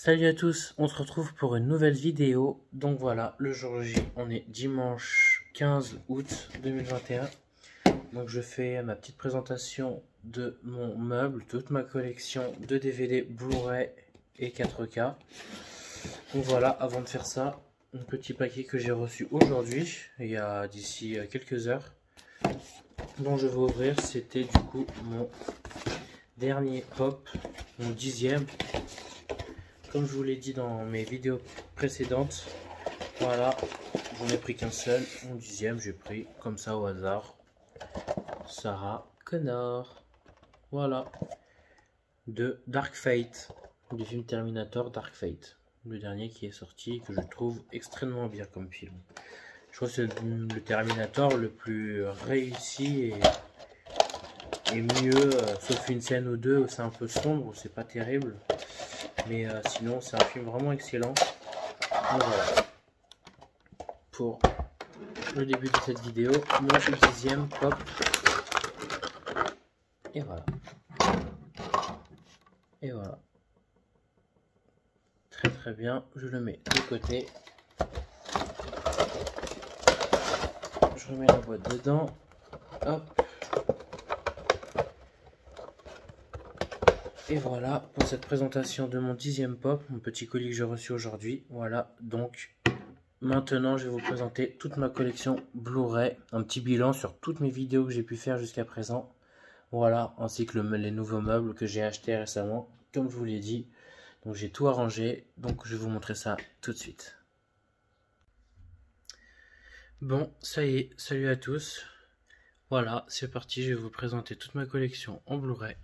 Salut à tous, on se retrouve pour une nouvelle vidéo. Donc voilà, le jour J, on est dimanche 15 août 2021. Donc je fais ma petite présentation de mon meuble, toute ma collection de DVD Blu-ray et 4K. Donc voilà, avant de faire ça, un petit paquet que j'ai reçu aujourd'hui, il y a d'ici quelques heures, dont je vais ouvrir. C'était du coup mon dernier pop, mon 10e. Comme je vous l'ai dit dans mes vidéos précédentes, voilà, j'en ai pris qu'un seul, mon 10e, j'ai pris comme ça au hasard, Sarah Connor, voilà, de Dark Fate, du film Terminator Dark Fate, le dernier qui est sorti, que je trouve extrêmement bien comme film. Je trouve que c'est le Terminator le plus réussi et mieux, sauf une scène ou deux où c'est un peu sombre, où c'est pas terrible. Mais sinon, c'est un film vraiment excellent. Donc voilà. Pour le début de cette vidéo, mon 10e pop. Et voilà. Et voilà. Très très bien. Je le mets de côté. Je remets la boîte dedans. Hop. Et voilà pour cette présentation de mon 10e pop, mon petit colis que j'ai reçu aujourd'hui. Voilà, donc maintenant je vais vous présenter toute ma collection Blu-ray, un petit bilan sur toutes mes vidéos que j'ai pu faire jusqu'à présent. Voilà, ainsi que les nouveaux meubles que j'ai achetés récemment, comme je vous l'ai dit. Donc j'ai tout arrangé, donc je vais vous montrer ça tout de suite. Bon, ça y est, salut à tous. Voilà, c'est parti, je vais vous présenter toute ma collection en Blu-ray,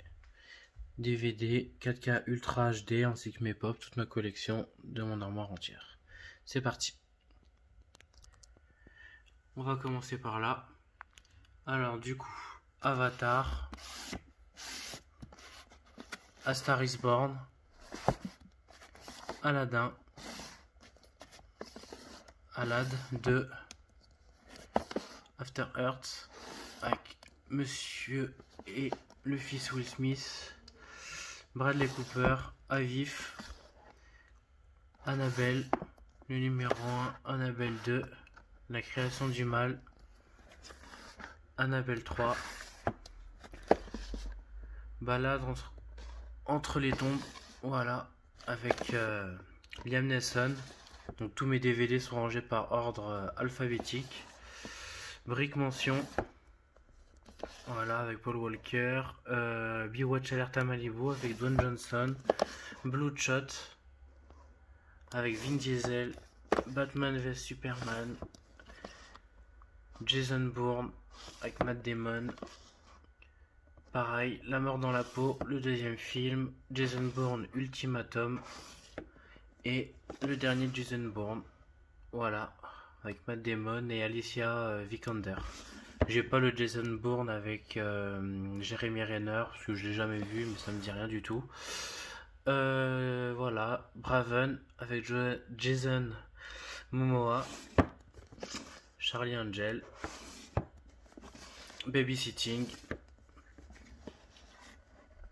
DVD, 4K Ultra HD ainsi que mes pop, toute ma collection de mon armoire entière. C'est parti. On va commencer par là. Alors du coup, Avatar, A Star is Born, Aladdin, Alad 2, After Earth, avec Monsieur et le fils Will Smith, Bradley Cooper, Avif, Annabelle, le numéro 1, Annabelle 2, La création du mal, Annabelle 3, Balade entre les tombes, voilà, avec Liam Neeson. Donc tous mes DVD sont rangés par ordre alphabétique. Brick Mansion, voilà, avec Paul Walker, Bewatch Alerta Malibu avec Dwayne Johnson, Bloodshot avec Vin Diesel, Batman vs Superman, Jason Bourne avec Matt Damon, pareil, La mort dans la peau, le deuxième film, Jason Bourne Ultimatum et le dernier Jason Bourne, voilà, avec Matt Damon et Alicia Vikander. J'ai pas le Jason Bourne avec Jeremy Renner, parce que je l'ai jamais vu, mais ça me dit rien du tout. Voilà, Braven avec Jason Momoa, Charlie Angel, Babysitting,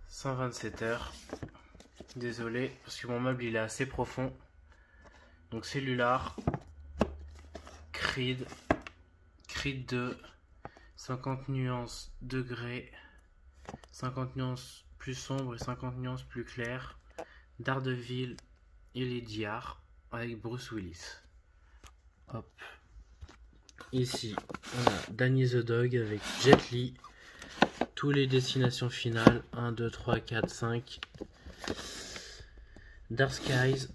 127 heures. Désolé, parce que mon meuble il est assez profond. Donc Cellular, Creed 2, 50 nuances degrés, 50 nuances plus sombres et 50 nuances plus claires, Daredevil et les Diards avec Bruce Willis. Hop. Ici, on a Danny the Dog avec Jet Li, tous les destinations finales, 1, 2, 3, 4, 5, Dark Skies,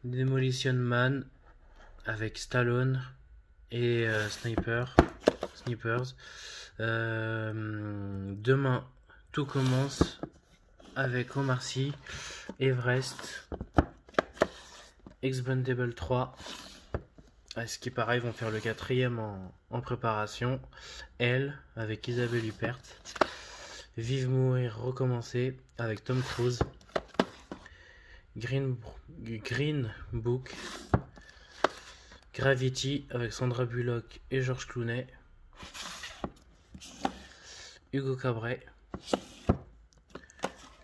Demolition Man avec Stallone et Snipers. Demain, tout commence avec Omar Sy, Everest, Expendable 3, ce qui pareil vont faire le 4e en préparation, Elle avec Isabelle Huppert, Vive mourir recommencer avec Tom Cruise, Green Book, Gravity avec Sandra Bullock et George Clooney, Hugo Cabret,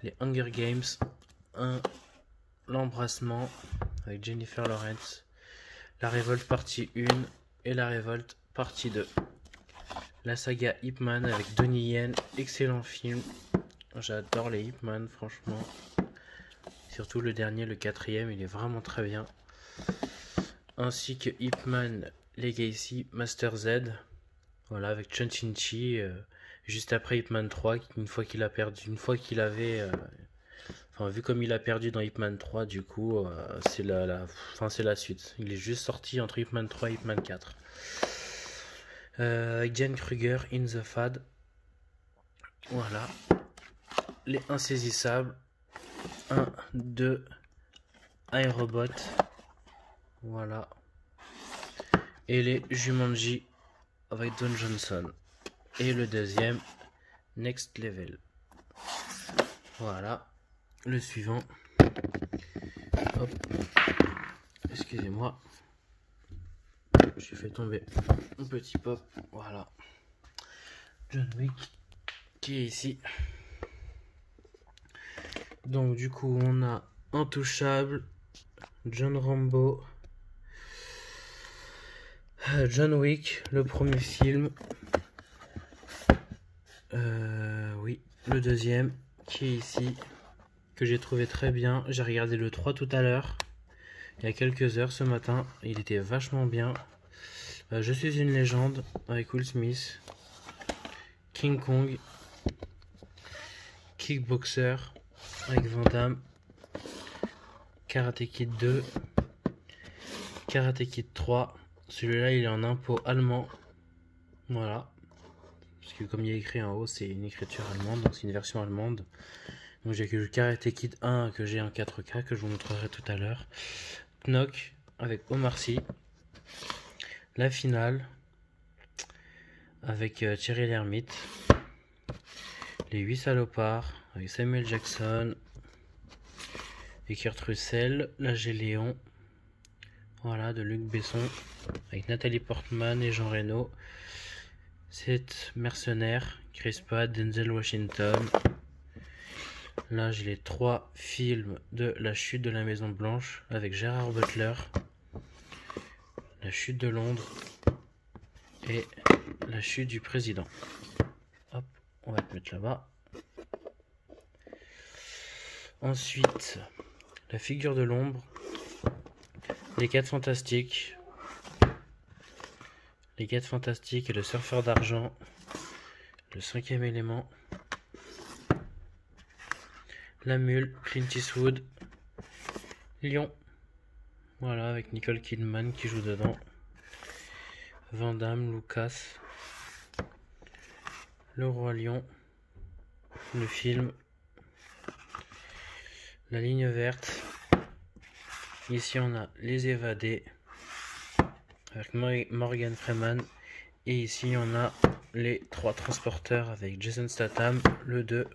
les Hunger Games 1, L'Embrassement avec Jennifer Lawrence, La Révolte partie 1 et La Révolte partie 2. La saga Ip Man avec Donnie Yen, excellent film. J'adore les Ip Man, franchement. Surtout le dernier, le quatrième, il est vraiment très bien. Ainsi que Ip Man Legacy Master Z. Voilà, avec Chun Chin-chi. Juste après Ip Man 3, une fois qu'il avait... Enfin, vu comme il a perdu dans Ip Man 3, du coup, c'est la suite. Il est juste sorti entre Ip Man 3 et Ip Man 4. Avec Diane Kruger, In the Fad. Voilà. Les Insaisissables. 1, 2, iRobot. Voilà. Et les Jumanji avec Don Johnson. Et le deuxième, Next Level. Voilà. Le suivant. Hop. Excusez-moi. J'ai fait tomber un petit pop. Voilà. John Wick qui est ici. Donc du coup on a Intouchable, John Rambo, John Wick, le premier film. Oui, le deuxième qui est ici, que j'ai trouvé très bien. J'ai regardé le 3 tout à l'heure, il y a quelques heures ce matin. Il était vachement bien. Je suis une légende avec Will Smith, King Kong, Kickboxer avec Van Damme, Karate Kid 2, Karate Kid 3. Celui-là il est en impôt allemand. Voilà. Parce que comme il y a écrit en haut, c'est une écriture allemande, donc c'est une version allemande. Donc j'ai que le Karate Kid 1 que j'ai en 4K, que je vous montrerai tout à l'heure. Knock avec Omar Sy. La finale avec Thierry Lhermitte. Les 8 salopards avec Samuel Jackson et Kurt Russell. La Géléon. Voilà, de Luc Besson avec Nathalie Portman et Jean Reno. 7 mercenaires, Chris Pratt, Denzel Washington. Là j'ai les 3 films de La Chute de la Maison Blanche avec Gérard Butler, La Chute de Londres et La Chute du Président. Hop, on va te mettre là-bas. Ensuite, La Figure de l'Ombre, Les 4 Fantastiques, Les 4 Fantastiques et Le Surfeur d'Argent, Le 5e élément, La Mule, Clint Eastwood, Lion, voilà, avec Nicole Kidman qui joue dedans, Van Damme, Lucas, Le Roi Lion, le film, La Ligne Verte. Ici on a Les Évadés avec Morgan Freeman. Et ici on a Les 3 Transporteurs avec Jason Statham, le 2,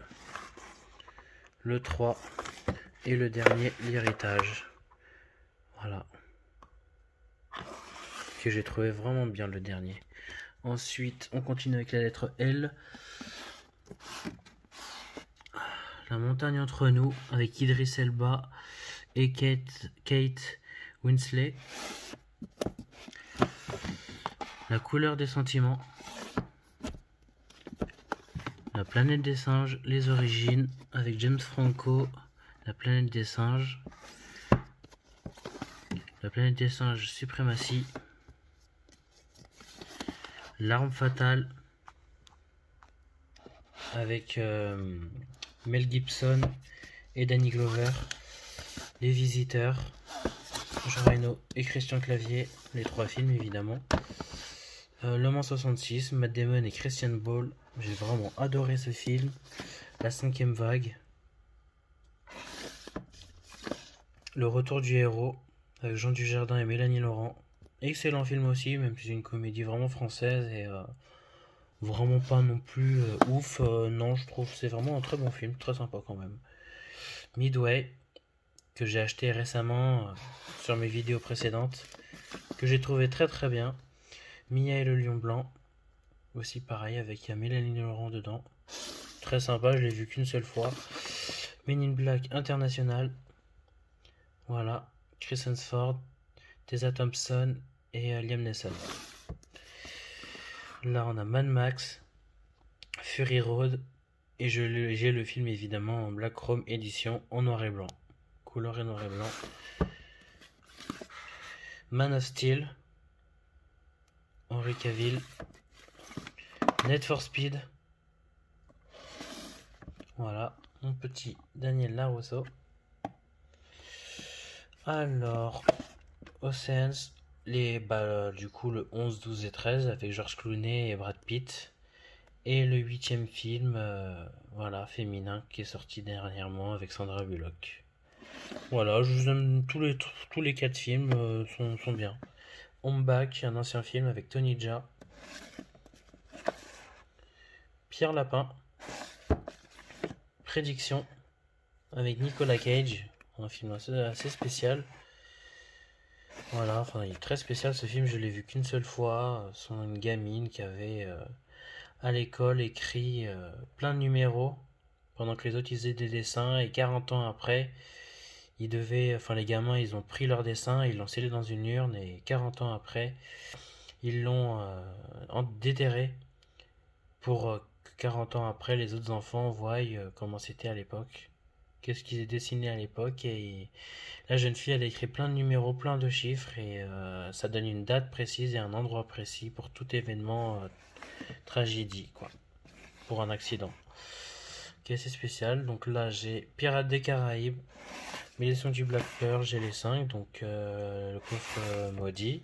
le 3 et le dernier, L'Héritage. Voilà. Que j'ai trouvé vraiment bien, le dernier. Ensuite on continue avec la lettre L. La Montagne entre nous avec Idris Elba et Kate Winslet. La couleur des sentiments. La planète des singes, les origines avec James Franco. La planète des singes. La planète des singes, suprématie. L'arme fatale avec Mel Gibson et Danny Glover. Les visiteurs, Jean Reno et Christian Clavier, les 3 films évidemment. Le Mans 66, Matt Damon et Christian Bale, j'ai vraiment adoré ce film. La 5e vague. Le Retour du héros avec Jean Dujardin et Mélanie Laurent. Excellent film aussi, même si c'est une comédie vraiment française et vraiment pas non plus ouf. Non, je trouve que c'est vraiment un très bon film, très sympa quand même. Midway, que j'ai acheté récemment sur mes vidéos précédentes, que j'ai trouvé très très bien. Mia et le Lion Blanc, aussi pareil, avec Mélanie Laurent dedans. Très sympa, je l'ai vu qu'une seule fois. Men in Black International, Voilà, Chris Hemsworth, Tessa Thompson et Liam Neeson. Là, on a Mad Max, Fury Road, et j'ai le film évidemment en Black Chrome édition en noir et blanc. Couleur et noir et blanc. Man of Steel, Henry Cavill, Need for Speed. Voilà, mon petit Daniel Larousseau. Alors, Oceans, du coup le 11, 12 et 13 avec George Clooney et Brad Pitt. Et le 8e film, voilà, féminin, qui est sorti dernièrement avec Sandra Bullock. Voilà, je vous aime tous les 4 films sont bien. Home Back, un ancien film avec Tony Jaa. Pierre Lapin. Prédiction avec Nicolas Cage, un film assez spécial. Voilà, enfin il est très spécial ce film, je l'ai vu qu'une seule fois. C'est une gamine qui avait à l'école écrit plein de numéros pendant que les autres ils faisaient des dessins, et 40 ans après, les gamins ils ont pris leurs dessins, ils l'ont scellé dans une urne, et 40 ans après, ils l'ont déterré pour que 40 ans après les autres enfants voient comment c'était à l'époque, qu'est-ce qu'ils aient dessiné à l'époque. Et la jeune fille elle a écrit plein de numéros, plein de chiffres, et ça donne une date précise et un endroit précis pour tout événement tragédie, quoi, pour un accident. Ok, c'est spécial. Donc là j'ai Pirates des Caraïbes, Malédiction du Black Pearl, j'ai les 5, donc le coffre maudit,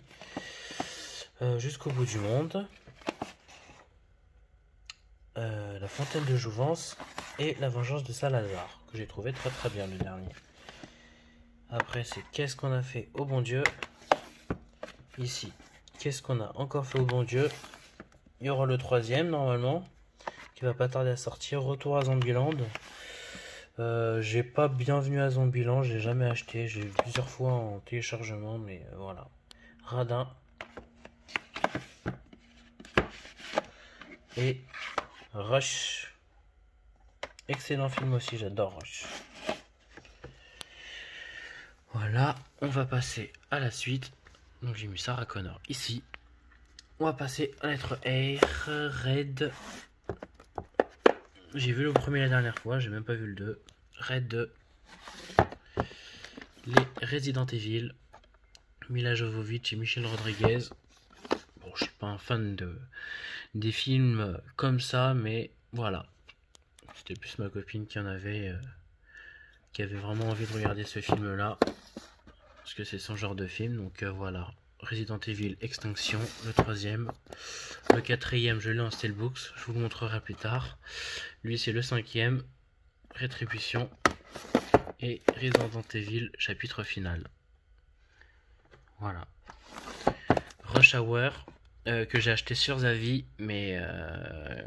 Jusqu'au bout du monde, La Fontaine de Jouvence et La Vengeance de Salazar, que j'ai trouvé très très bien le dernier. Après c'est Qu'est-ce qu'on a fait au bon Dieu. Ici, Qu'est-ce qu'on a encore fait au bon Dieu. Il y aura le 3e normalement, qui va pas tarder à sortir, Retour à Zombieland. J'ai pas Bienvenue à Zombieland, j'ai jamais acheté, j'ai eu plusieurs fois en téléchargement, mais voilà. Radin. Et Rush. Excellent film aussi, j'adore Rush. Voilà, on va passer à la suite. Donc j'ai mis Sarah Connor ici. On va passer à la lettre R, Red. J'ai vu le premier la dernière fois, j'ai même pas vu le 2. Red 2. Les Resident Evil. Mila Jovovich et Michelle Rodriguez. Bon, je suis pas un fan des films comme ça, mais voilà. C'était plus ma copine qui qui avait vraiment envie de regarder ce film-là, parce que c'est son genre de film. Donc voilà. Resident Evil Extinction, le 3e. Le 4e, je l'ai en Steelbooks, je vous le montrerai plus tard. Lui, c'est le 5e, Rétribution. Et Resident Evil, chapitre final. Voilà. Rush Hour, que j'ai acheté sur Zavi, mais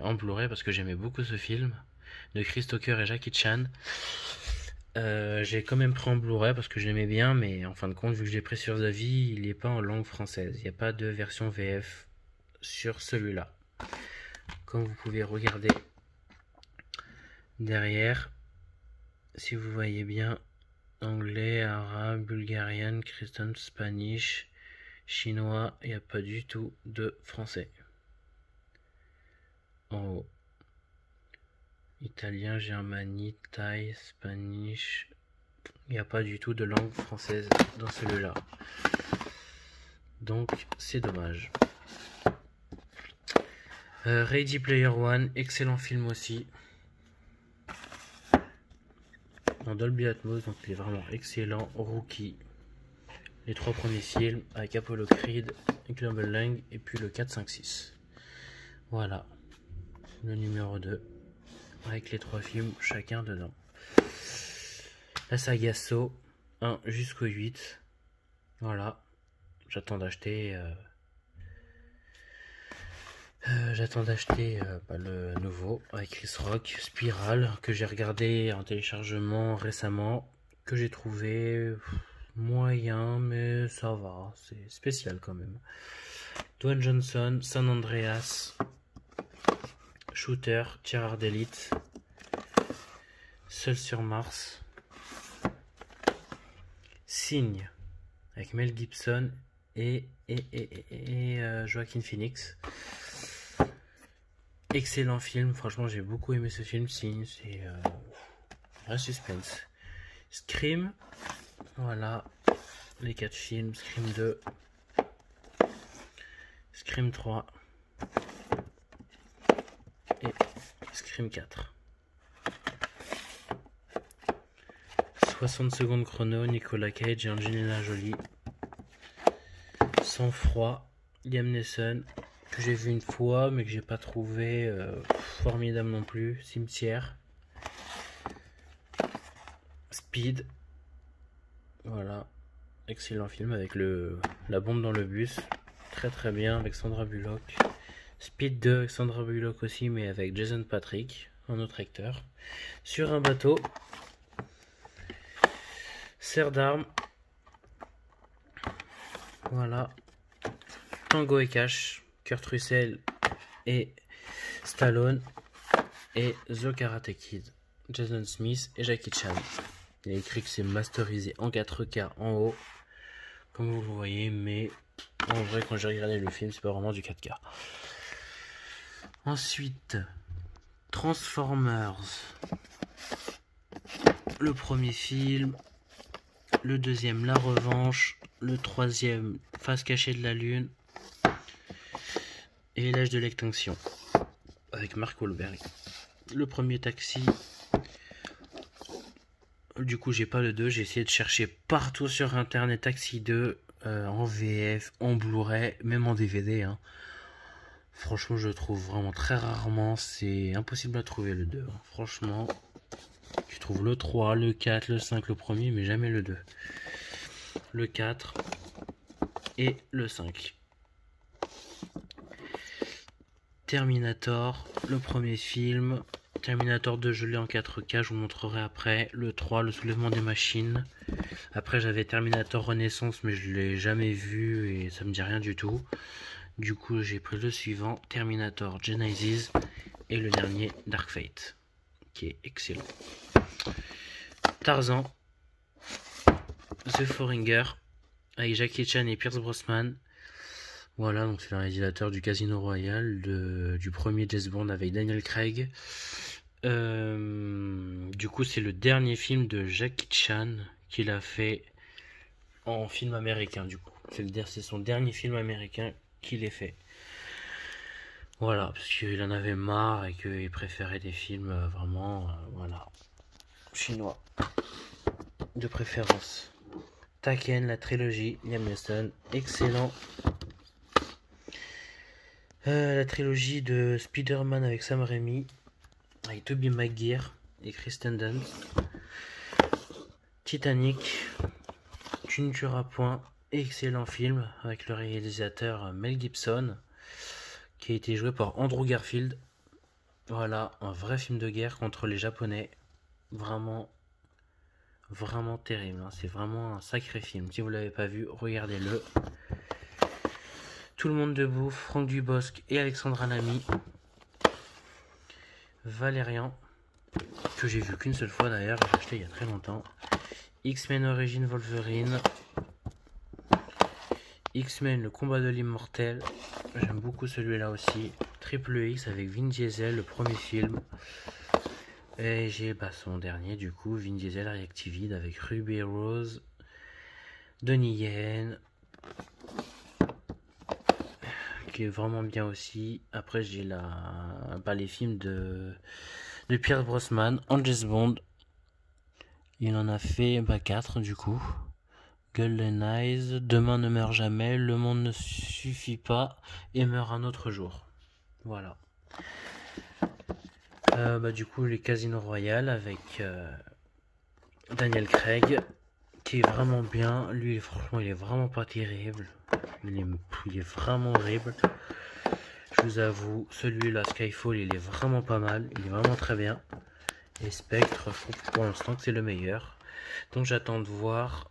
en Blu-ray, parce que j'aimais beaucoup ce film, de Chris Tucker et Jackie Chan. J'ai quand même pris en Blu-ray parce que je l'aimais bien, mais en fin de compte, vu que j'ai pris sur Zavi, il n'est pas en langue française. Il n'y a pas de version VF sur celui-là. Comme vous pouvez regarder derrière, si vous voyez bien, anglais, arabe, bulgarien, christian, spanish, chinois, il n'y a pas du tout de français. En haut. Italien, germanique, thaï, spanish. Il n'y a pas du tout de langue française dans celui-là. Donc, c'est dommage. Ready Player One, excellent film aussi. En Dolby Atmos, donc il est vraiment excellent. Rookie. Les 3 premiers films avec Apollo Creed, Global Lang et puis le 4, 5, 6. Voilà. Le numéro 2. Avec les 3 films chacun dedans. La saga Saw 1 jusqu'au 8. Voilà. J'attends d'acheter le nouveau avec Chris Rock, Spiral, que j'ai regardé en téléchargement récemment, que j'ai trouvé moyen, mais ça va, c'est spécial quand même. Dwayne Johnson, San Andreas, Shooter, Tireur d'élite, Seul sur Mars, Signe avec Mel Gibson et Joaquin Phoenix. Excellent film, franchement j'ai beaucoup aimé ce film. Signe, c'est vrai suspense. Scream, voilà les 4 films. Scream 2, Scream 3 et Scream 4. 60 secondes chrono, Nicolas Cage et Angelina Jolie. Sang froid, Liam Neeson, que j'ai vu une fois mais que j'ai pas trouvé formidable non plus. Cimetière, Speed, voilà, excellent film avec la bombe dans le bus, très très bien avec Sandra Bullock. Speed 2 avec Sandra Bullock aussi, mais avec Jason Patric, un autre acteur. Sur un bateau, Serre d'armes, voilà. Tango et Cash, Kurt Russell et Stallone. Et The Karate Kid, Jason Smith et Jackie Chan. Il a écrit que c'est masterisé en 4K en haut, comme vous le voyez, mais en vrai quand j'ai regardé le film c'est pas vraiment du 4K. Ensuite, Transformers, le premier film, le deuxième La Revanche, le troisième Face cachée de la Lune et L'âge de l'extinction avec Mark Wahlberg. Le premier Taxi, du coup j'ai pas le 2, j'ai essayé de chercher partout sur internet Taxi 2 en VF, en Blu-ray, même en DVD hein. Franchement je le trouve vraiment très rarement, c'est impossible à trouver le 2 hein. Franchement tu trouves le 3, le 4, le 5, le premier mais jamais le 2, le 4 et le 5. Terminator, le premier film. Terminator 2, je l'ai en 4K, je vous montrerai après. Le 3, le soulèvement des machines. Après, j'avais Terminator Renaissance, mais je l'ai jamais vu et ça me dit rien du tout. Du coup, j'ai pris le suivant, Terminator Genesis, et le dernier, Dark Fate, qui est excellent. Tarzan, The Foreigner, avec Jackie Chan et Pierce Brosnan. Voilà, donc c'est le réalisateur du Casino Royale, du premier James Bond avec Daniel Craig. Du coup, c'est le dernier film de Jackie Chan qu'il a fait en film américain. Du coup, c'est son dernier film américain qu'il ait fait. Voilà, parce qu'il en avait marre et qu'il préférait des films vraiment, voilà, chinois, de préférence. Taken, la trilogie, Liam Neeson, excellent. La trilogie de Spider-Man avec Sam Raimi, avec Tobey Maguire et Kristen Dunst. Titanic, Tu ne tueras point, excellent film avec le réalisateur Mel Gibson, qui a été joué par Andrew Garfield. Voilà, un vrai film de guerre contre les Japonais. Vraiment, vraiment terrible, hein. C'est vraiment un sacré film. Si vous ne l'avez pas vu, regardez-le. Tout le monde debout, Franck Dubosc et Alexandra Lamy. Valérian, que j'ai vu qu'une seule fois d'ailleurs, j'ai acheté il y a très longtemps. X-Men Origins Wolverine. X-Men le combat de l'immortel, j'aime beaucoup celui-là aussi. Triple X avec Vin Diesel, le premier film. Et j'ai son dernier du coup, Vin Diesel Reactivate avec Ruby Rose, Donnie Yen, qui est vraiment bien aussi. Après j'ai les films de Pierce Brosnan, James Bond. Il en a fait 4 du coup. Golden Eyes, Demain ne meurt jamais, Le monde ne suffit pas et Meurt un autre jour. Voilà. Du coup les Casino Royale avec Daniel Craig, qui est vraiment bien. Lui franchement il est vraiment pas terrible. Il est vraiment horrible. Je vous avoue, celui-là, Skyfall, il est vraiment pas mal. Il est vraiment très bien. Et Spectre, je trouve pour l'instant que c'est le meilleur. Donc j'attends de voir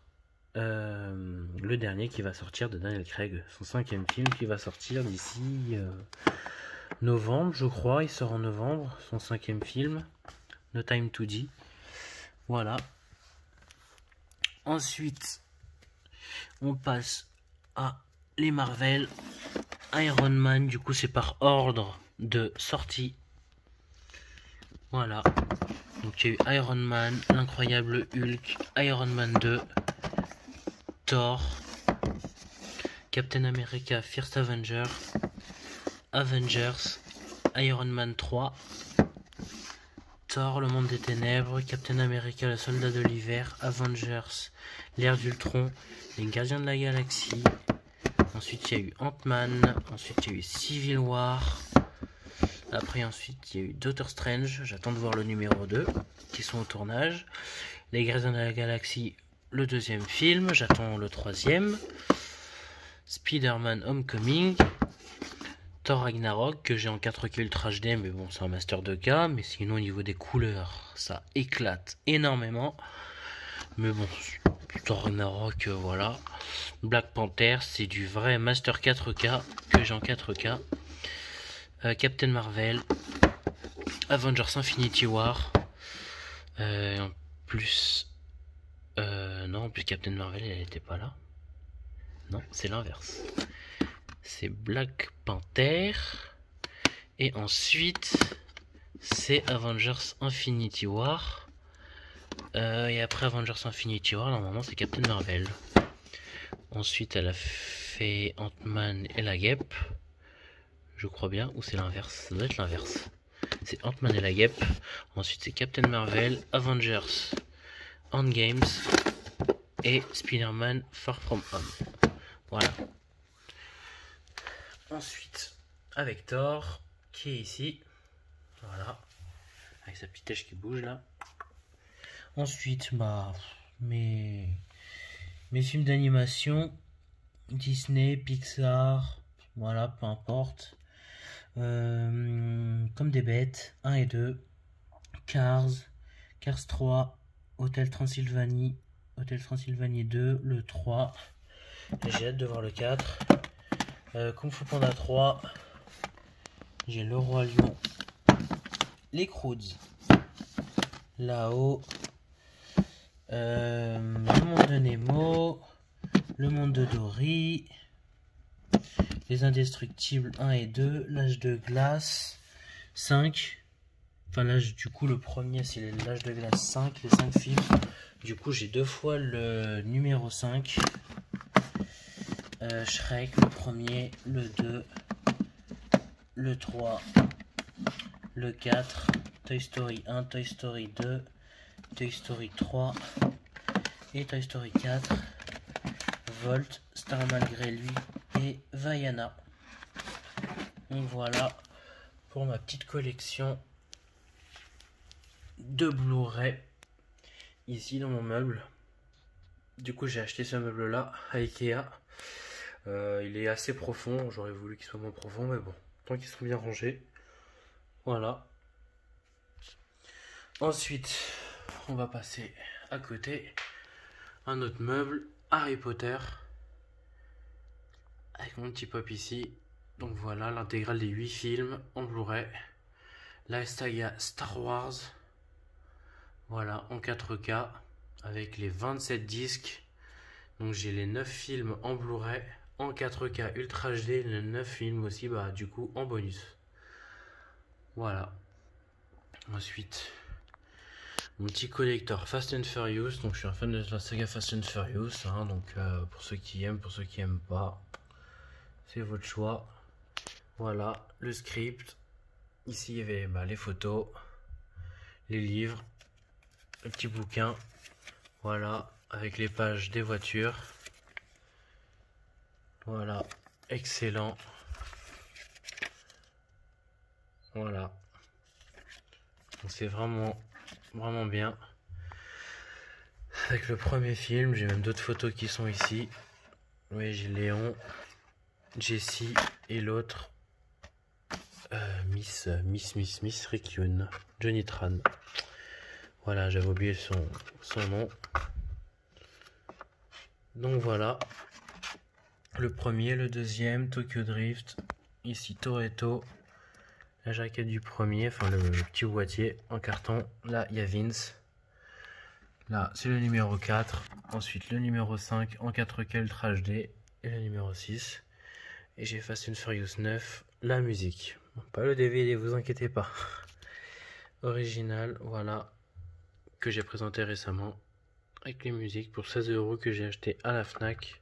le dernier qui va sortir de Daniel Craig. Son 5e film qui va sortir d'ici novembre, je crois. Il sort en novembre, son 5e film. No Time to Die. Voilà. Ensuite, On passe à les Marvel. Iron Man, du coup c'est par ordre de sortie. Voilà. Donc il y a eu Iron Man, l'incroyable Hulk, Iron Man 2, Thor, Captain America First Avenger, Avengers, Iron Man 3, Thor, le monde des ténèbres, Captain America, le soldat de l'hiver, Avengers, l'ère d'Ultron, les gardiens de la galaxie. Ensuite il y a eu Ant-Man, ensuite il y a eu Civil War. Après ensuite il y a eu Doctor Strange, j'attends de voir le numéro 2 qui sont au tournage. Les Gardiens de la Galaxie, le deuxième film, j'attends le troisième. Spider-Man Homecoming. Thor Ragnarok que j'ai en 4K Ultra HD, mais bon c'est un Master 2K, mais sinon au niveau des couleurs ça éclate énormément. Mais bon, Thor Ragnarok voilà. Black Panther c'est du vrai Master 4K que j'ai en 4K. Captain Marvel, Avengers Infinity War, en plus, non, en plus Captain Marvel elle était pas là, non c'est l'inverse, c'est Black Panther, et ensuite c'est Avengers Infinity War, et après Avengers Infinity War normalement c'est Captain Marvel. Ensuite elle a fait Ant-Man et la Guêpe, je crois bien, ou c'est l'inverse, ça doit être l'inverse. C'est Ant-Man et la Guêpe. Ensuite c'est Captain Marvel, Avengers, Endgames et Spider-Man Far From Home. Voilà. Ensuite, avec Thor, qui est ici. Voilà. Avec sa petite tèche qui bouge là. Ensuite, mes films d'animation, Disney, Pixar, voilà, peu importe. Comme des bêtes, 1 et 2, Cars 3, Hôtel Transylvanie 2, le 3, j'ai hâte de voir le 4, Kung Fu Panda 3, j'ai Le Roi Lion, les Croods, là-haut, le monde de Nemo, le monde de Dory, les Indestructibles 1 et 2, l'âge de glace 5, enfin l'âge du coup le premier c'est l'âge de glace 5, les 5 films, du coup j'ai 2 fois le numéro 5, Shrek le premier, le 2, le 3, le 4, Toy Story 1, Toy Story 2, Toy Story 3 et Toy Story 4, Volt, Star malgré lui et Vaiana. Donc voilà pour ma petite collection de Blu-ray ici dans mon meuble. Du coup j'ai acheté ce meuble là à Ikea. Il est assez profond, j'aurais voulu qu'il soit moins profond, mais bon, tant qu'ils sont bien rangés. Voilà. Ensuite on va passer à côté un autre meuble, Harry Potter, avec mon petit pop ici. Donc voilà l'intégrale des 8 films en Blu-ray. La saga Star Wars, voilà en 4K avec les 27 disques. Donc j'ai les 9 films en Blu-ray en 4K Ultra HD, les 9 films aussi du coup en bonus. Voilà. Ensuite mon petit collector Fast and Furious. Donc je suis un fan de la saga Fast and Furious, hein, donc pour ceux qui aiment, pour ceux qui aiment pas, c'est votre choix. Voilà le script. Ici il y avait les photos, les livres, le petit bouquin, voilà, avec les pages des voitures. Voilà, excellent. Voilà. C'est vraiment bien. Avec le premier film, j'ai même d'autres photos qui sont ici. Oui, j'ai Léon, Jessie et l'autre. Miss Rikyun, Johnny Tran. Voilà, j'avais oublié son nom. Donc voilà. Le premier, le deuxième, Tokyo Drift. Ici Toretto. La jaquette du premier, enfin le petit boîtier en carton. Là, il y a Vince. Là, c'est le numéro 4. Ensuite, le numéro 5 en 4K Ultra HD. Et le numéro 6. Et j'ai Fast and Furious 9, la musique. Bon, pas le DVD, vous inquiétez pas. Original, voilà. Que j'ai présenté récemment. Avec les musiques pour 16 € que j'ai acheté à la Fnac.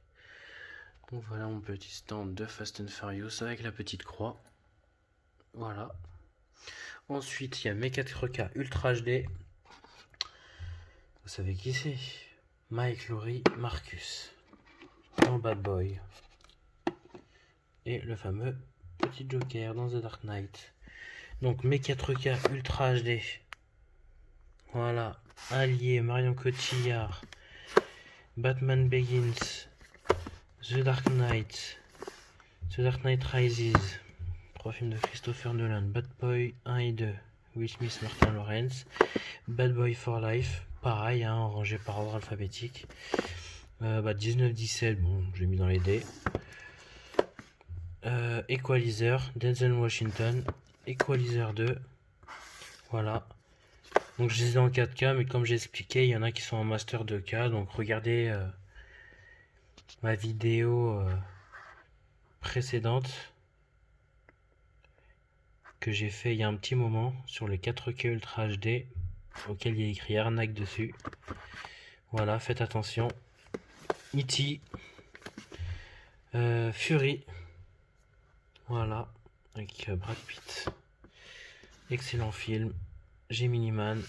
Donc voilà mon petit stand de Fast and Furious avec la petite croix. Voilà. Ensuite, il y a mes 4K Ultra HD. Vous savez qui c'est? Mike Lowrey, Marcus. Dans Bad Boy. Et le fameux petit Joker dans The Dark Knight. Donc mes 4K Ultra HD. Voilà. Allié, Marion Cotillard. Batman Begins. The Dark Knight. The Dark Knight Rises. 3 films de Christopher Nolan. Bad Boy 1 et 2. Will Smith, Martin Lawrence. Bad Boy for Life. Pareil, hein, rangé par ordre alphabétique. 19-17, bon, j'ai mis dans les dés. Equalizer, Denzel Washington. Equalizer 2. Voilà. Donc je les ai en 4K, mais comme j'ai expliqué, il y en a qui sont en Master 2K. Donc regardez ma vidéo précédente que j'ai fait il y a un petit moment sur les 4K Ultra HD auquel il y a écrit arnaque dessus. Voilà, faites attention. E.T. Fury. Voilà, avec Brad Pitt. Excellent film. Gemini Man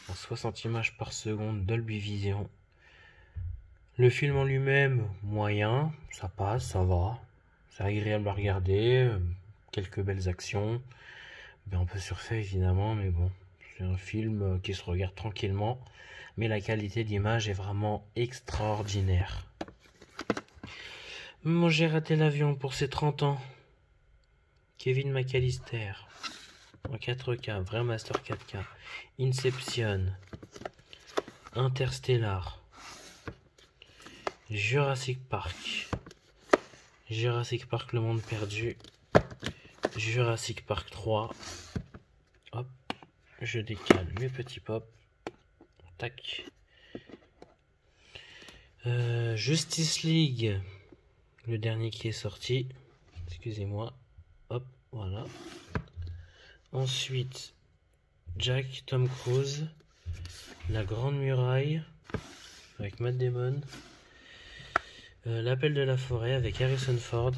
en 60 images par seconde, Dolby Vision. Le film en lui-même, moyen, ça passe, ça va. C'est agréable à regarder, quelques belles actions. Un peu surfait évidemment, mais bon, c'est un film qui se regarde tranquillement. Mais la qualité d'image est vraiment extraordinaire. Moi j'ai raté l'avion pour ses 30 ans. Kevin McAllister. En 4K, vrai Master 4K. Inception. Interstellar. Jurassic Park. Jurassic Park Le Monde Perdu. Jurassic Park 3. Hop. Je décale mes petits pops. Tac. Justice League. Le dernier qui est sorti. Excusez-moi. Hop, voilà. Ensuite, Jack, Tom Cruise. La Grande Muraille. Avec Matt Damon. L'Appel de la Forêt avec Harrison Ford.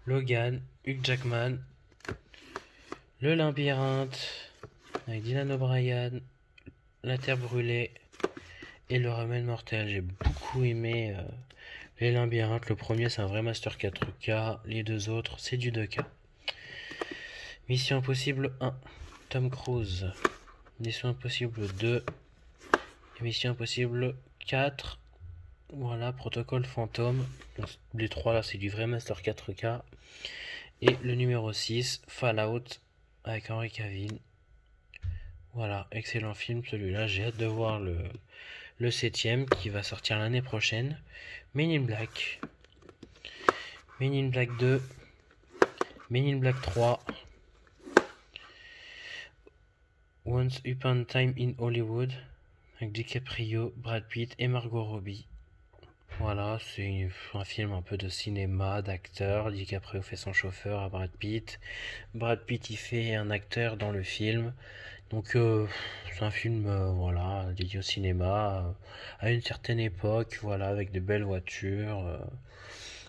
Logan, Hugh Jackman. Le Labyrinthe avec Dylan O'Brien. La Terre brûlée et le Remède mortel. J'ai beaucoup aimé les Labyrinthes. Le premier c'est un vrai Master 4K. Les deux autres c'est du 2K. Mission Impossible 1. Tom Cruise. Mission Impossible 2. Et Mission Impossible 4. Voilà, Protocole Fantôme. Les trois là c'est du vrai Master 4K. Et le numéro 6, Fallout avec Henry Cavill. Voilà, excellent film celui-là. J'ai hâte de voir le 7ème qui va sortir l'année prochaine. Men in Black. Men in Black 2. Men in Black 3. Once Upon a Time in Hollywood. Avec DiCaprio, Brad Pitt et Margot Robbie. Voilà, c'est un film un peu de cinéma, d'acteur. DiCaprio fait son chauffeur à Brad Pitt. Brad Pitt, il fait un acteur dans le film. Donc, c'est un film, voilà, dédié au cinéma, à une certaine époque, voilà, avec de belles voitures.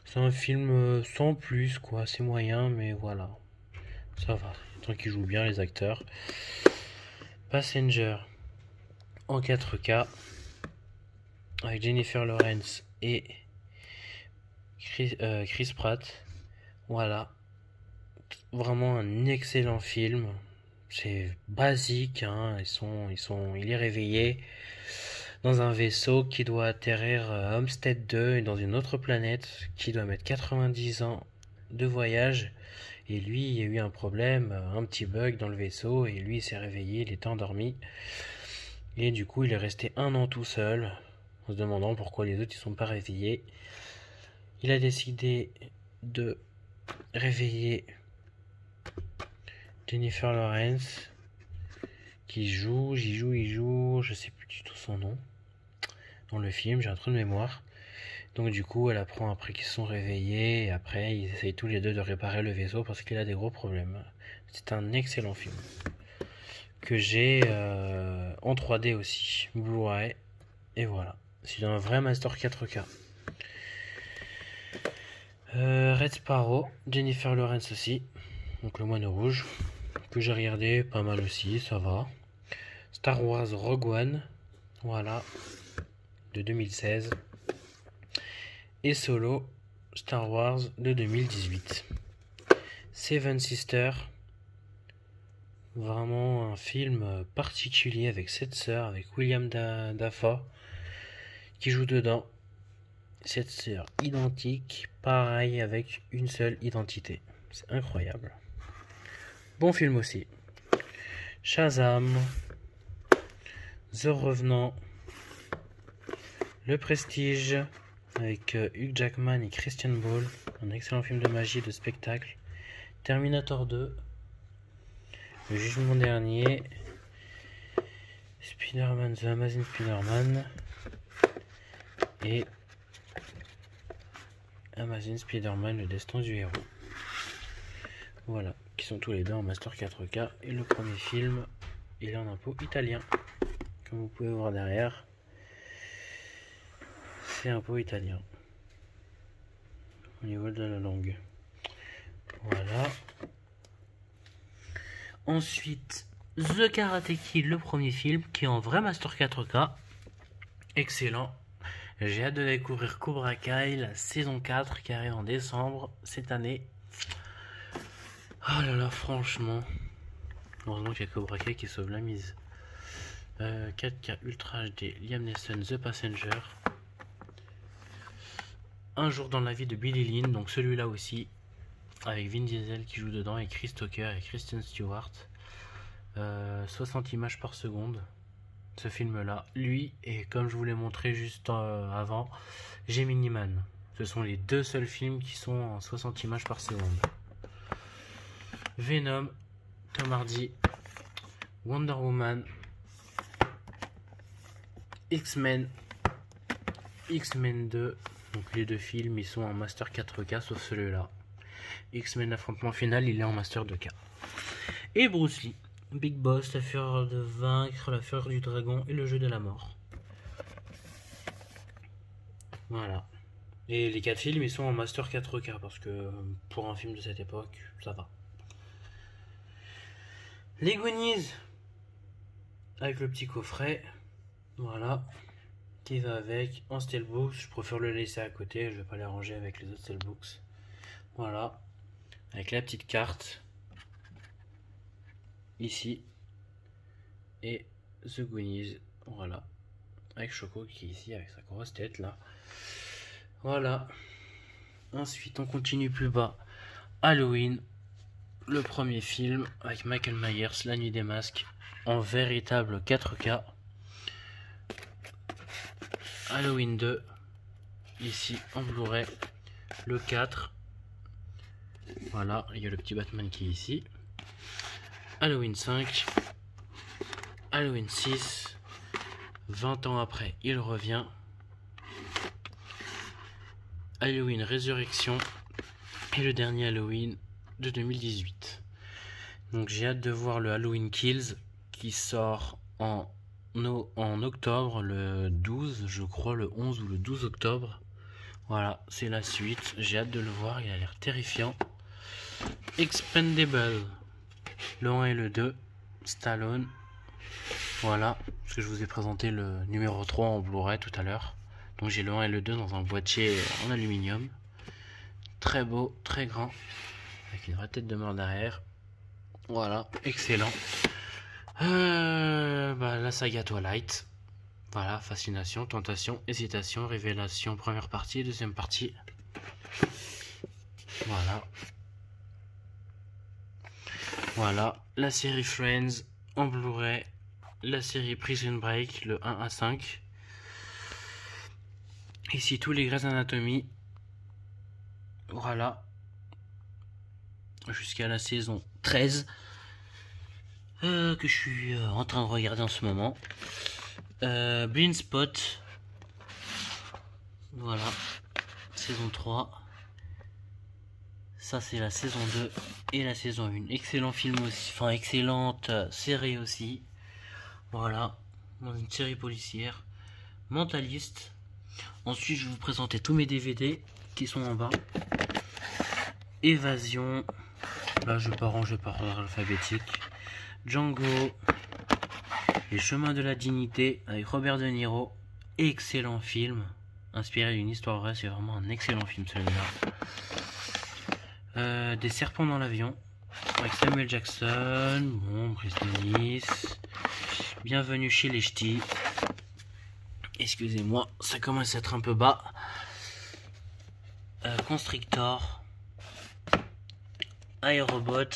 C'est un film sans plus, quoi. C'est moyen, mais voilà. Ça va. Tant qu'ils jouent bien, les acteurs. Passenger. En 4K. Avec Jennifer Lawrence et Chris Pratt. Voilà. Vraiment un excellent film. C'est basique, hein. Il est réveillé dans un vaisseau qui doit atterrir à Homestead 2 et dans une autre planète qui doit mettre 90 ans de voyage. Et lui, il y a eu un problème, un petit bug dans le vaisseau et lui il s'est réveillé, il était endormi. Et du coup, il est resté 1 an tout seul, en se demandant pourquoi les autres ils sont pas réveillés. Il a décidé de réveiller Jennifer Lawrence, qui joue, il joue, je sais plus du tout son nom. Dans le film, j'ai un trou de mémoire. Donc du coup, elle apprend après qu'ils se sont réveillés, et après, ils essayent tous les deux de réparer le vaisseau parce qu'il a des gros problèmes. C'est un excellent film. Que j'ai en 3D aussi, Blu-ray, et voilà. C'est un vrai Master 4K. Red Sparrow, Jennifer Lawrence aussi, donc le moine rouge, que j'ai regardé pas mal aussi, ça va. Star Wars Rogue One, voilà, de 2016. Et Solo, Star Wars de 2018. Seven Sisters, vraiment un film particulier avec 7 sœurs, avec William Dafoe qui joue dedans. 7 sœurs identiques, pareil avec une seule identité. C'est incroyable. Bon film aussi. Shazam, The Revenant, Le Prestige avec Hugh Jackman et Christian Bale, un excellent film de magie et de spectacle. Terminator 2, Le Jugement Dernier, Spider-Man, The Amazing Spider-Man et Amazing Spider-Man, Le Destin du Héros. Voilà, qui sont tous les deux en Master 4K. Et le premier film, il est en impôt italien. Comme vous pouvez voir derrière, c'est impôt italien. Au niveau de la langue. Voilà. Ensuite, The Karate Kid, le premier film, qui est en vrai Master 4K. Excellent. J'ai hâte de découvrir Cobra Kai, la saison 4 qui arrive en décembre cette année. Oh là là, franchement. Heureusement qu'il y a Cobra Kai qui sauve la mise. 4K Ultra HD, Liam Neeson, The Passenger. Un jour dans la vie de Billy Lynn, donc celui-là aussi. Avec Vin Diesel qui joue dedans et Chris Tucker et Kristen Stewart. 60 images par seconde. Ce film là, lui et comme je vous l'ai montré juste avant, Gemini Man. Ce sont les deux seuls films qui sont en 60 images par seconde. Venom, Tom Hardy, Wonder Woman, X-Men, X-Men 2. Donc les deux films ils sont en Master 4K sauf celui-là. X-Men affrontement final, il est en Master 2K. Et Bruce Lee, Big Boss, La Fureur de Vaincre, La Fureur du Dragon et Le Jeu de la Mort. Voilà. Et les 4 films, ils sont en Master 4K parce que pour un film de cette époque, ça va. Les Goonies, avec le petit coffret, voilà, qui va avec en Steelbooks. Je préfère le laisser à côté, je vais pas les ranger avec les autres Steelbooks. Voilà, avec la petite carte ici et The Goonies, voilà, avec Choco qui est ici avec sa grosse tête là. Voilà. Ensuite on continue plus bas. Halloween, le premier film avec Michael Myers, La Nuit des Masques, en véritable 4K. Halloween 2, ici en Blu-ray, le 4. Voilà, il y a le petit Batman qui est ici. Halloween 5, Halloween 6, 20 ans après, il revient. Halloween Résurrection et le dernier Halloween de 2018. Donc j'ai hâte de voir le Halloween Kills qui sort en octobre, le 12, je crois, le 11 ou le 12 octobre. Voilà, c'est la suite. J'ai hâte de le voir, il a l'air terrifiant. Expendable, le 1 et le 2, Stallone. Voilà, parce que je vous ai présenté le numéro 3 en Blu-ray tout à l'heure. Donc j'ai le 1 et le 2 dans un boîtier en aluminium. Très beau, très grand, avec une vraie tête de mort derrière. Voilà, excellent. La saga Twilight. Voilà, fascination, tentation, hésitation, révélation, première partie, deuxième partie. Voilà. Voilà, la série Friends en Blu-ray, la série Prison Break, le 1 à 5. Ici, tous les Grey's Anatomy. Voilà. Jusqu'à la saison 13. que je suis en train de regarder en ce moment. Blind Spot. Voilà. Saison 3. Ça c'est la saison 2 et la saison 1. Excellent film aussi. Enfin excellente série aussi. Voilà. Dans une série policière. Mentaliste. Ensuite je vais vous présenter tous mes DVD qui sont en bas. Évasion. Là je vais pas ranger par ordre alphabétique. Django. Les chemins de la dignité avec Robert De Niro. Excellent film. Inspiré d'une histoire vraie. C'est vraiment un excellent film celui-là. Des serpents dans l'avion avec Samuel Jackson. Bon, Bruce Willis. Bienvenue chez les ch'tis. Excusez-moi, ça commence à être un peu bas. Constrictor. iRobot,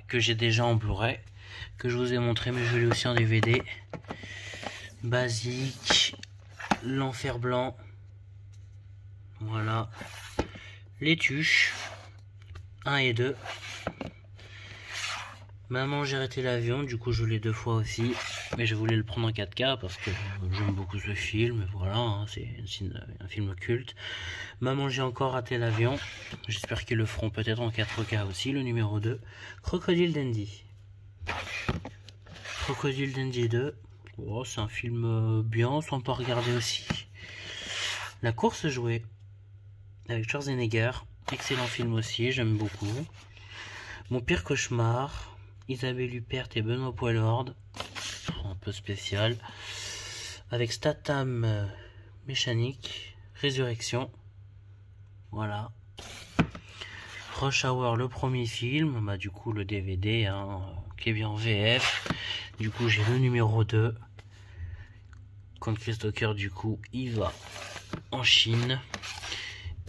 que j'ai déjà en Blu-ray, que je vous ai montré, mais je l'ai aussi en DVD. Basique. L'Enfer Blanc. Voilà. Les Tuches. 1 et 2. Maman, j'ai arrêté l'avion, du coup je l'ai 2 fois aussi, mais je voulais le prendre en 4K parce que j'aime beaucoup ce film, et voilà, hein, c'est un film culte. Maman, j'ai encore raté l'avion, j'espère qu'ils le feront peut-être en 4K aussi, le numéro 2. Crocodile Dundee. Crocodile Dundee 2, oh, c'est un film bien, sympa à regarder aussi. La course jouée, avec Schwarzenegger, excellent film aussi, j'aime beaucoup. Mon pire cauchemar, Isabelle Huppert et Benoît Poelvoorde, un peu spécial, avec Statham, Mécanique, Résurrection, voilà. Rush Hour, le premier film, du coup le DVD, hein, qui est bien en VF, du coup j'ai le numéro 2, quand Chris Tucker du coup il va en Chine,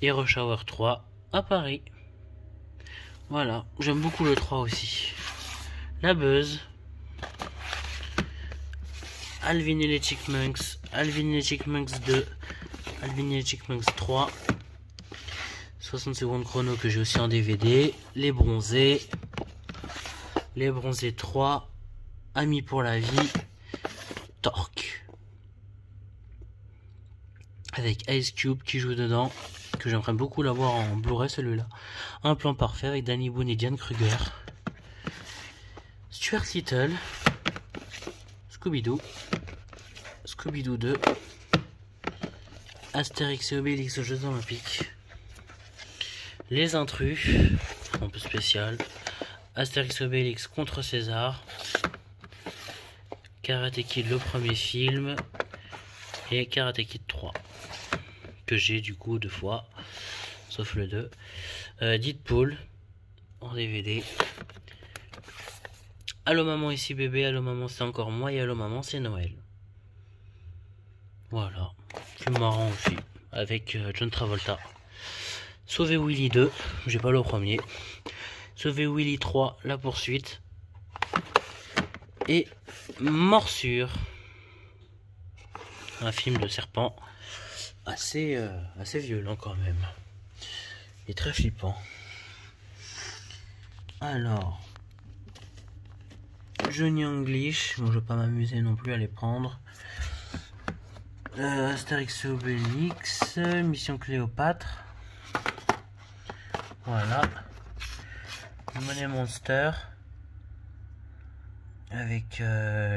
et Rush Hour 3 à Paris. Voilà, j'aime beaucoup le 3 aussi. La Buzz. Alvin et les Chipmunks. Alvin et les Chipmunks 2. Alvin et les Chipmunks 3. 60 secondes chrono que j'ai aussi en DVD. Les Bronzés. Les Bronzés 3. Amis pour la vie. Torque. Avec Ice Cube qui joue dedans. Que j'aimerais beaucoup l'avoir en Blu-ray celui-là. Un plan parfait avec Danny Boone et Diane Kruger. Stuart Little. Scooby-Doo. Scooby-Doo 2. Astérix et Obélix aux Jeux Olympiques. Les Intrus. Un peu spécial. Astérix et Obélix contre César. Karate Kid le premier film. Et Karate Kid 3. Que j'ai du coup 2 fois. Sauf le 2. Deadpool. En DVD. Allo maman ici bébé, allo maman c'est encore moi et allo maman c'est Noël. Voilà, film marrant aussi, avec John Travolta. Sauver Willy 2, j'ai pas le premier. Sauver Willy 3, la poursuite. Et Morsure, un film de serpent assez violent quand même. Et très flippant. Alors... Johnny English, bon, je vais pas m'amuser non plus à les prendre. Astérix et Obélix, Mission Cléopâtre. Voilà. Money Monster. Avec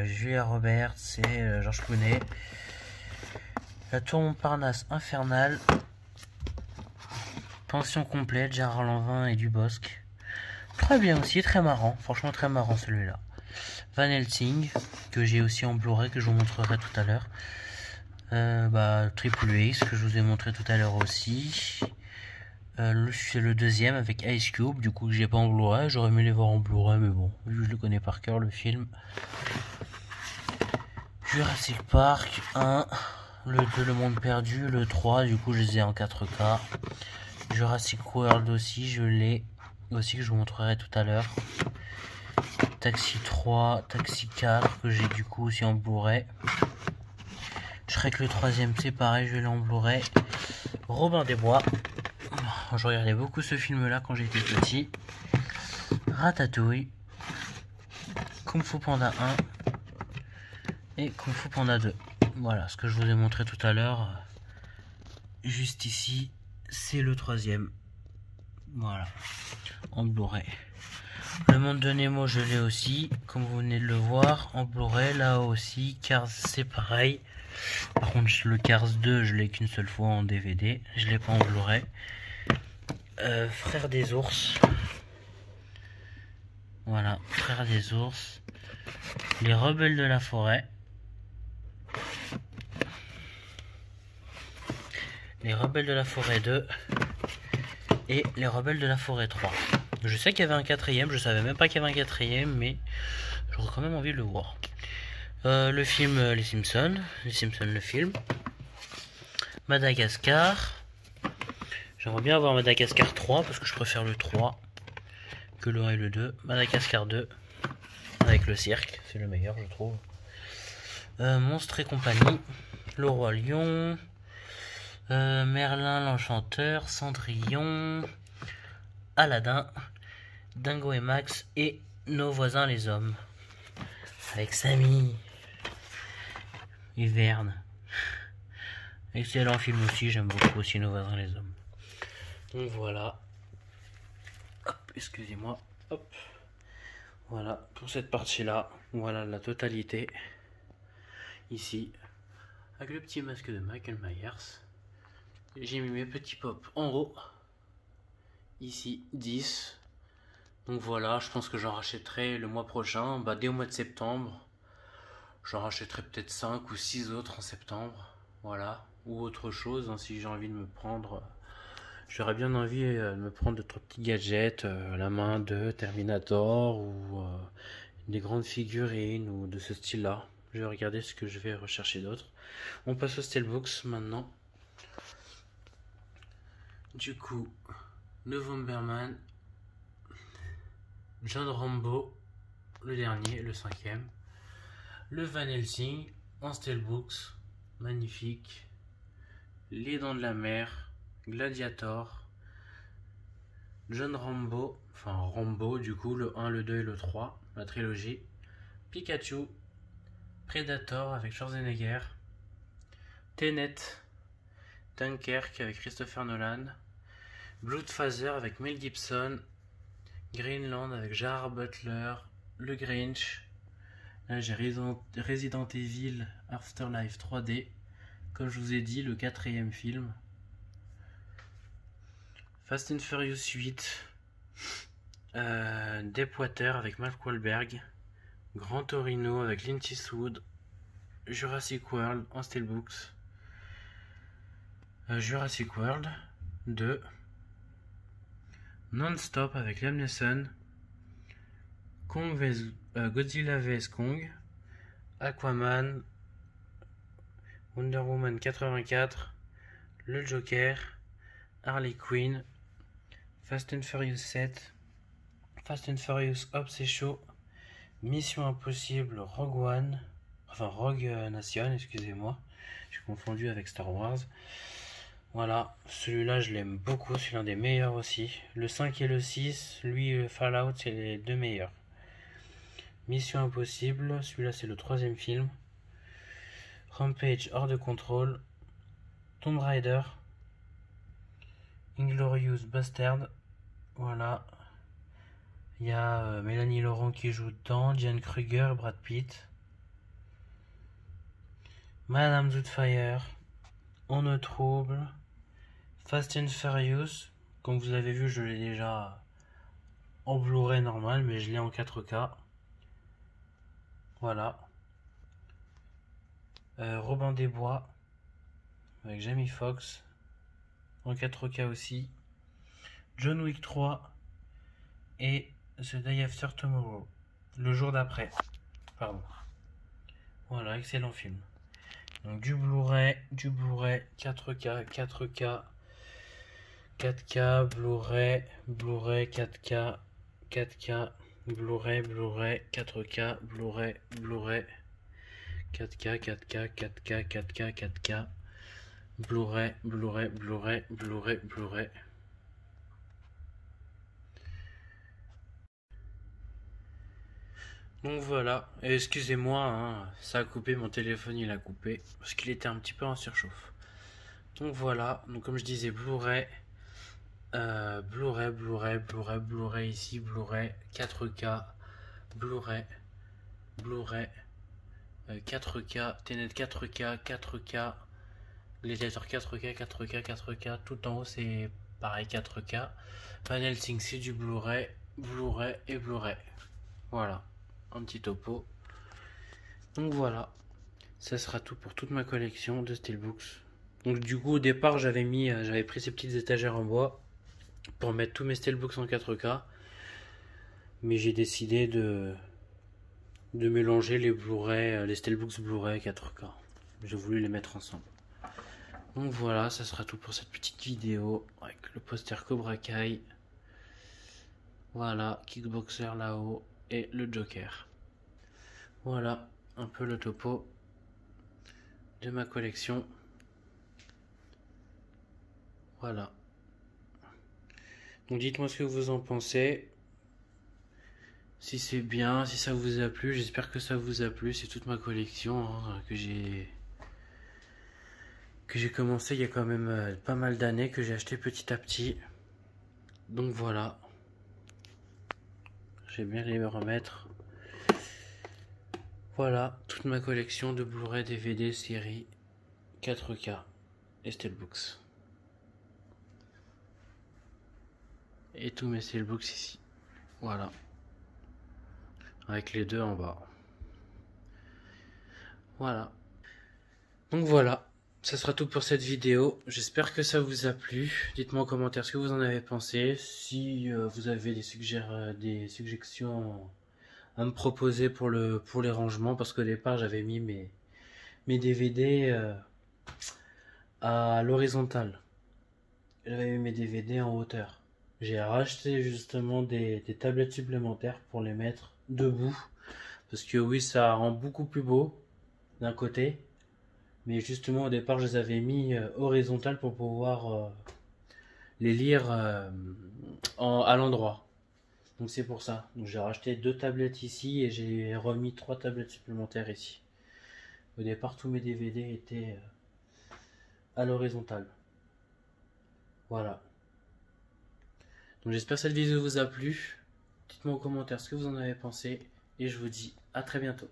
Julia Roberts et Georges Clooney. La Tour Montparnasse infernale. Pension complète, Gérard Lanvin et Dubosc. Très bien aussi, très marrant. Franchement très marrant celui-là. Van Helsing, que j'ai aussi en Blu-ray, que je vous montrerai tout à l'heure. Triple X, que je vous ai montré tout à l'heure aussi. C'est le deuxième avec Ice Cube, du coup que j'ai pas en Blu-ray. J'aurais aimé les voir en Blu-ray, mais bon, vu que je le connais par cœur, le film. Jurassic Park 1, le 2, Le Monde Perdu, le 3, du coup je les ai en 4K. Jurassic World aussi, je l'ai aussi, que je vous montrerai tout à l'heure. Taxi 3, Taxi 4, que j'ai du coup aussi en Blu-ray. Shrek le troisième, c'est pareil, je l'ai en Blu-ray. Robin des Bois. Je regardais beaucoup ce film-là quand j'étais petit. Ratatouille. Kung Fu Panda 1 et Kung Fu Panda 2. Voilà ce que je vous ai montré tout à l'heure. Juste ici, c'est le troisième. Voilà, en Blu-ray. Le Monde de Nemo, je l'ai aussi, comme vous venez de le voir, en Blu-ray. Là aussi, Cars, c'est pareil. Par contre, le Cars 2, je l'ai qu'une seule fois en DVD. Je l'ai pas en Blu-ray. Frères des ours. Voilà, Frères des ours. Les Rebelles de la forêt. Les Rebelles de la forêt 2. Et les Rebelles de la forêt 3. Je sais qu'il y avait un quatrième, je savais même pas qu'il y avait un quatrième, mais j'aurais quand même envie de le voir. Le film Les Simpsons le film. Madagascar. J'aimerais bien avoir Madagascar 3 parce que je préfère le 3 que le 1 et le 2. Madagascar 2 avec le cirque, c'est le meilleur je trouve. Monstres et compagnie. Le Roi Lion. Merlin l'Enchanteur. Cendrillon. Aladdin. Dingo et Max et Nos voisins les hommes. Avec Samy et Verne. Excellent film aussi, j'aime beaucoup aussi Nos voisins les hommes. Donc voilà. Hop, excusez-moi. Hop. Voilà, pour cette partie-là, voilà la totalité. Ici, avec le petit masque de Michael Myers. J'ai mis mes petits pops en haut. Ici, 10. Donc voilà, je pense que j'en rachèterai le mois prochain, dès au mois de septembre. J'en rachèterai peut-être 5 ou 6 autres en septembre. Voilà, ou autre chose, hein, si j'ai envie de me prendre... J'aurais bien envie de me prendre d'autres petits gadgets, la main de Terminator ou des grandes figurines ou de ce style-là. Je vais regarder ce que je vais rechercher d'autre. On passe au Steelbooks maintenant. Du coup, Novemberman, John Rambo, le dernier, le 5e. Le Van Helsing en Steelbooks, magnifique. Les Dents de la Mer, Gladiator, John Rambo, enfin Rambo du coup, le 1, le 2 et le 3, la trilogie. Pikachu, Predator avec Schwarzenegger, Tenet, Dunkerque avec Christopher Nolan, Bloodfather avec Mel Gibson, Greenland avec Gerard Butler, Le Grinch. Là j'ai Resident Evil Afterlife 3D, comme je vous ai dit, le 4e film. Fast and Furious 8, Deepwater avec Mark Wahlberg, Gran Torino avec Clint Eastwood, Jurassic World en Steelbooks, Jurassic World 2, Non-Stop avec Liam Neeson, Godzilla vs Kong, Aquaman, Wonder Woman 84, Le Joker, Harley Quinn, Fast and Furious 7, Fast and Furious Obsession, Mission Impossible Rogue Nation, excusez-moi, j'ai confondu avec Star Wars. Voilà, celui-là je l'aime beaucoup, c'est l'un des meilleurs aussi. Le 5 et le 6, lui Fallout, c'est les deux meilleurs. Mission Impossible, celui-là c'est le 3e film. Rampage hors de contrôle, Tomb Raider, Inglourious Bastard, voilà. Il y a Mélanie Laurent qui joue dedans, Diane Kruger et Brad Pitt. Madame Doubtfire, On ne trouble, Fast and Furious, comme vous avez vu je l'ai déjà en Blu-ray normal, mais je l'ai en 4K. Voilà. Robin des Bois avec Jamie Foxx en 4K aussi. John Wick 3 et The Day After Tomorrow, le jour d'après. Pardon. Voilà, excellent film. Donc du Blu-ray, 4K, 4K, 4K, Blu-ray, 4K, 4K, Blu-ray, 4K, Blu-ray, 4K, 4K, 4K, 4K, 4K, Blu-ray. Donc voilà, et excusez-moi, hein, ça a coupé, mon téléphone il a coupé, parce qu'il était un petit peu en surchauffe. Donc voilà, donc comme je disais, Blu-ray, Blu-ray ici, Blu-ray 4K, Blu-ray, Blu-ray, 4K, Tenet 4K, 4K, les lecteurs 4K, 4K, 4K, tout en haut c'est pareil 4K, Panel Sync c'est du Blu-ray, Blu-ray et Blu-ray. Voilà, un petit topo. Donc voilà, ça sera tout pour toute ma collection de Steelbooks. Donc du coup au départ j'avais pris ces petites étagères en bois pour mettre tous mes Steelbooks en 4K, mais j'ai décidé de mélanger les Blu-ray, les Steelbooks Blu-ray 4K. J'ai voulu les mettre ensemble. Donc voilà, ça sera tout pour cette petite vidéo avec le poster Cobra Kai. Voilà, Kickboxer là-haut et le Joker. Voilà un peu le topo de ma collection. Voilà. Donc dites-moi ce que vous en pensez. Si c'est bien, si ça vous a plu, j'espère que ça vous a plu. C'est toute ma collection hein, que j'ai commencé il y a quand même pas mal d'années, que j'ai acheté petit à petit. Donc voilà. J'ai bien les remettre. Voilà, toute ma collection de Blu-ray, DVD, série 4K et Steelbooks. Et tous mes Steelbooks ici. Voilà. Avec les deux en bas. Voilà. Donc voilà. Ça sera tout pour cette vidéo. J'espère que ça vous a plu. Dites-moi en commentaire ce que vous en avez pensé. Si vous avez des suggestions à me proposer pour les rangements. Parce qu'au départ, j'avais mis mes DVD à l'horizontale. J'avais mis mes DVD en hauteur. J'ai racheté justement des tablettes supplémentaires pour les mettre debout. Parce que oui, ça rend beaucoup plus beau d'un côté. Mais justement, au départ, je les avais mis horizontales pour pouvoir les lire à l'endroit. Donc c'est pour ça. Donc j'ai racheté 2 tablettes ici et j'ai remis 3 tablettes supplémentaires ici. Au départ, tous mes DVD étaient à l'horizontale. Voilà. Donc j'espère que cette vidéo vous a plu. Dites-moi en commentaire ce que vous en avez pensé. Et je vous dis à très bientôt.